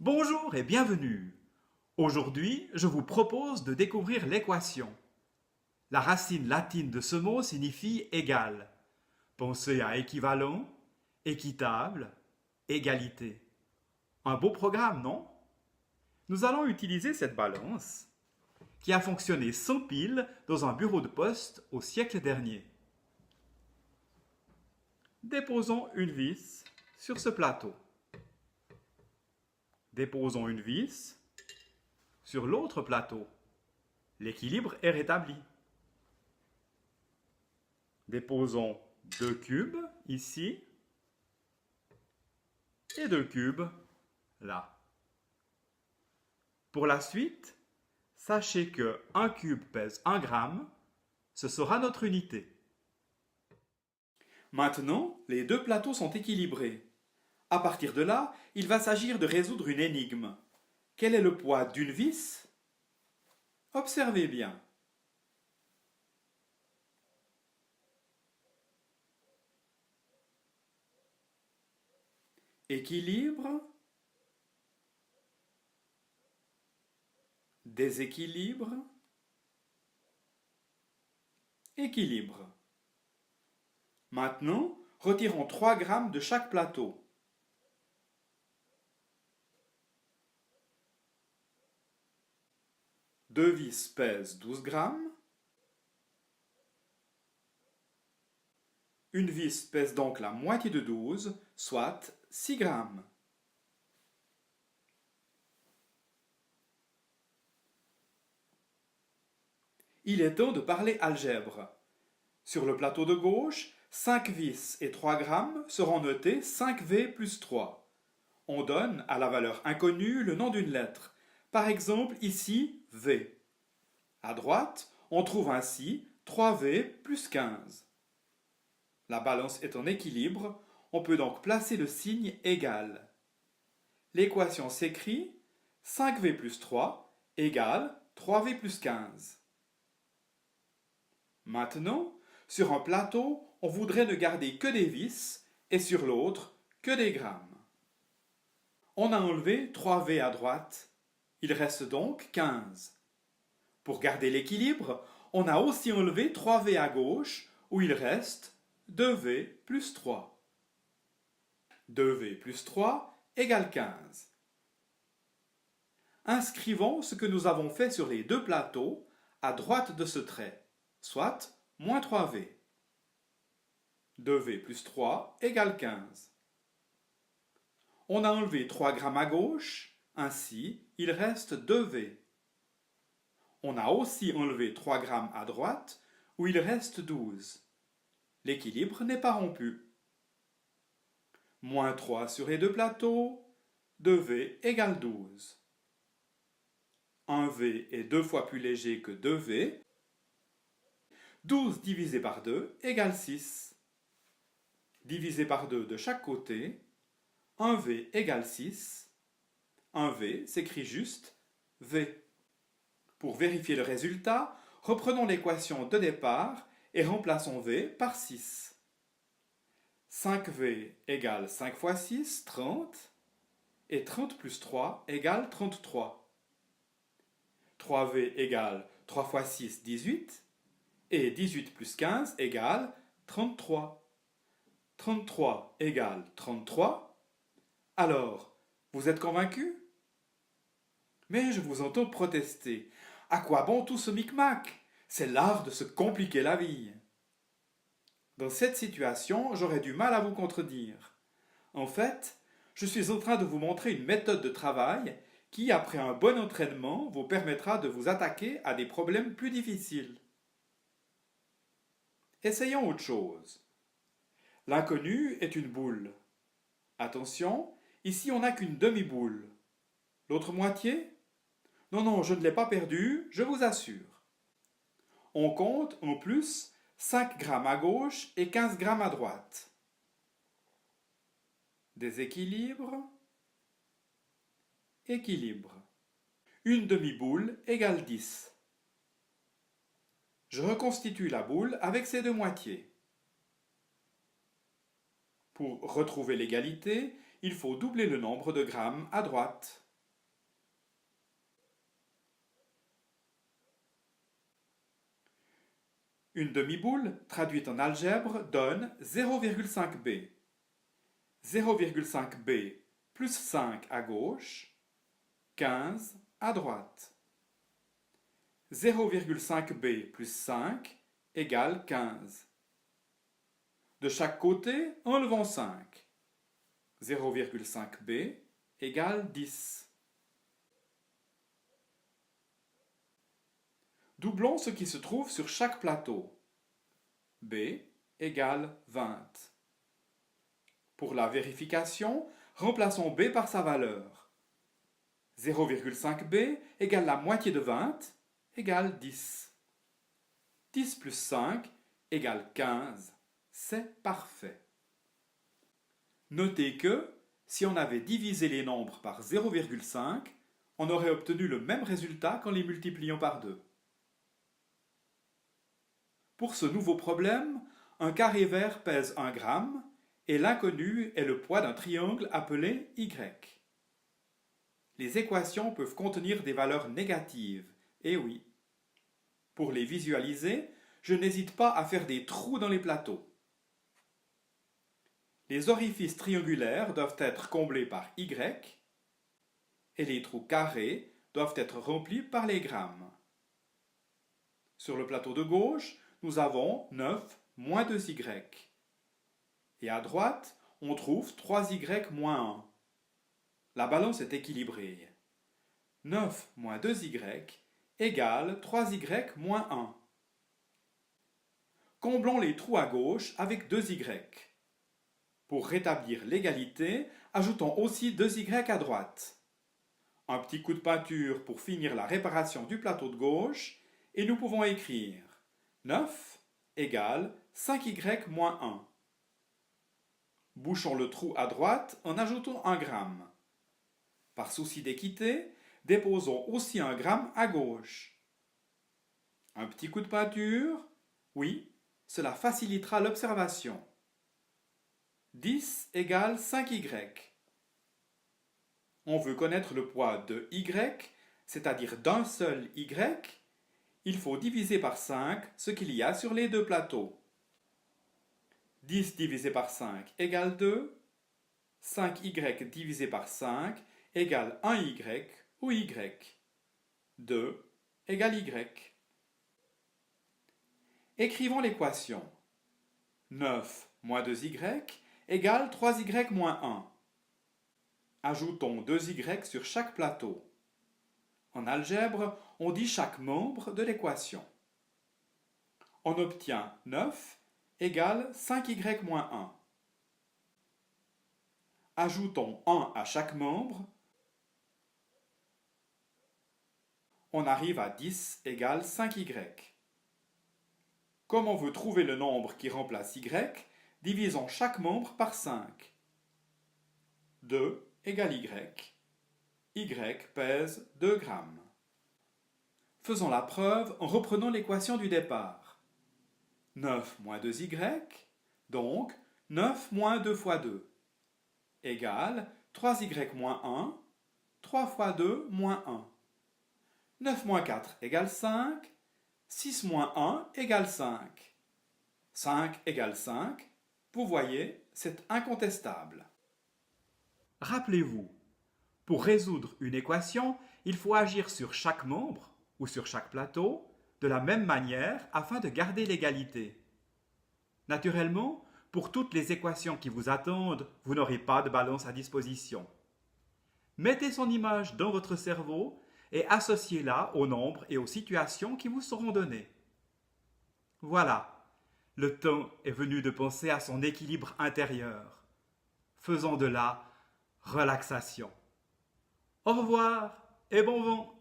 Bonjour et bienvenue. Aujourd'hui, je vous propose de découvrir l'équation. La racine latine de ce mot signifie égal. Pensez à équivalent, équitable, égalité. Un beau programme, non? Nous allons utiliser cette balance qui a fonctionné sans pile dans un bureau de poste au siècle dernier. Déposons une vis sur ce plateau. Déposons une vis sur l'autre plateau. L'équilibre est rétabli. Déposons 2 cubes ici et 2 cubes là. Pour la suite, sachez que 1 cube pèse 1 gramme, ce sera notre unité. Maintenant, les deux plateaux sont équilibrés. À partir de là, il va s'agir de résoudre une énigme. Quel est le poids d'une vis? Observez bien. Équilibre, déséquilibre, équilibre. Maintenant, retirons 3 grammes de chaque plateau. Deux vis pèsent 12 grammes. Une vis pèse donc la moitié de 12, soit 6 grammes. Il est temps de parler algèbre. Sur le plateau de gauche, 5 vis et 3 grammes seront notés 5V plus 3. On donne à la valeur inconnue le nom d'une lettre. Par exemple, ici, V. À droite, on trouve ainsi 3V plus 15. La balance est en équilibre, on peut donc placer le signe égal. L'équation s'écrit 5V plus 3 égale 3V plus 15. Maintenant, sur un plateau, on voudrait ne garder que des vis et sur l'autre, que des grammes. On a enlevé 3V à droite, il reste donc 15. Pour garder l'équilibre, on a aussi enlevé 3V à gauche, où il reste 2V plus 3. 2V plus 3 égale 15. Inscrivons ce que nous avons fait sur les deux plateaux à droite de ce trait, soit moins 3V. 2V plus 3 égale 15. On a enlevé 3 grammes à gauche, ainsi il reste 2V. On a aussi enlevé 3 grammes à droite, où il reste 12. L'équilibre n'est pas rompu. Moins 3 sur les deux plateaux, 2V égale 12. 1V est 2 fois plus léger que 2V. 12 divisé par 2 égale 6. Divisé par 2 de chaque côté, 1V égale 6. 1V s'écrit juste V. Pour vérifier le résultat, reprenons l'équation de départ et remplaçons V par 6. 5V égale 5 fois 6, 30, et 30 plus 3 égale 33. 3V égale 3 fois 6, 18, et 18 plus 15 égale 33. 33 égale 33. Alors, vous êtes convaincus? Mais je vous entends protester. À quoi bon tout ce micmac? C'est l'art de se compliquer la vie. Dans cette situation, j'aurais du mal à vous contredire. En fait, je suis en train de vous montrer une méthode de travail qui, après un bon entraînement, vous permettra de vous attaquer à des problèmes plus difficiles. Essayons autre chose. L'inconnu est une boule. Attention, ici on n'a qu'une demi-boule. L'autre moitié? Non, non, je ne l'ai pas perdue, je vous assure. On compte en plus 5 grammes à gauche et 15 grammes à droite. Déséquilibre, équilibre. Une demi-boule égale 10. Je reconstitue la boule avec ses deux moitiés. Pour retrouver l'égalité, il faut doubler le nombre de grammes à droite. Une demi-boule, traduite en algèbre, donne 0,5b. 0,5b plus 5 à gauche, 15 à droite. 0,5b plus 5 égale 15. De chaque côté, enlevons 5. 0,5b égale 10. Doublons ce qui se trouve sur chaque plateau. b égale 20. Pour la vérification, remplaçons b par sa valeur. 0,5b égale la moitié de 20 égale 10. 10 plus 5 égale 15. C'est parfait. Notez que, si on avait divisé les nombres par 0,5, on aurait obtenu le même résultat qu'en les multipliant par 2. Pour ce nouveau problème, un carré vert pèse 1 gramme et l'inconnu est le poids d'un triangle appelé Y. Les équations peuvent contenir des valeurs négatives, et oui. Pour les visualiser, je n'hésite pas à faire des trous dans les plateaux. Les orifices triangulaires doivent être comblés par Y et les trous carrés doivent être remplis par les grammes. Sur le plateau de gauche, nous avons 9 moins 2Y. Et à droite, on trouve 3Y moins 1. La balance est équilibrée. 9 moins 2Y égale 3Y moins 1. Comblons les trous à gauche avec 2Y. Pour rétablir l'égalité, ajoutons aussi 2Y à droite. Un petit coup de peinture pour finir la réparation du plateau de gauche, et nous pouvons écrire 9 égale 5Y moins 1. Bouchons le trou à droite en ajoutant 1 gramme. Par souci d'équité, déposons aussi 1 gramme à gauche. Un petit coup de peinture, oui, cela facilitera l'observation. 10 égale 5Y. On veut connaître le poids de Y, c'est-à-dire d'un seul Y. Il faut diviser par 5 ce qu'il y a sur les deux plateaux. 10 divisé par 5 égale 2. 5Y divisé par 5 égale 1Y ou Y. 2 égale Y. Écrivons l'équation. 9 moins 2Y égale 3Y moins 1. Ajoutons 2Y sur chaque plateau. En algèbre, on dit chaque membre de l'équation. On obtient 9 égale 5Y moins 1. Ajoutons 1 à chaque membre. On arrive à 10 égale 5Y. Comme on veut trouver le nombre qui remplace Y, divisons chaque membre par 5. 2 égale Y. Y pèse 2 grammes. Faisons la preuve en reprenant l'équation du départ. 9 moins 2Y, donc 9 moins 2 fois 2, égale 3Y moins 1, 3 fois 2 moins 1. 9 moins 4 égale 5, 6 moins 1 égale 5. 5 égale 5, vous voyez, c'est incontestable. Rappelez-vous, pour résoudre une équation, il faut agir sur chaque membre ou sur chaque plateau de la même manière afin de garder l'égalité. Naturellement, pour toutes les équations qui vous attendent, vous n'aurez pas de balance à disposition. Mettez son image dans votre cerveau et associez-la aux nombres et aux situations qui vous seront données. Voilà, le temps est venu de penser à son équilibre intérieur. Faisons de la relaxation. Au revoir et bon vent!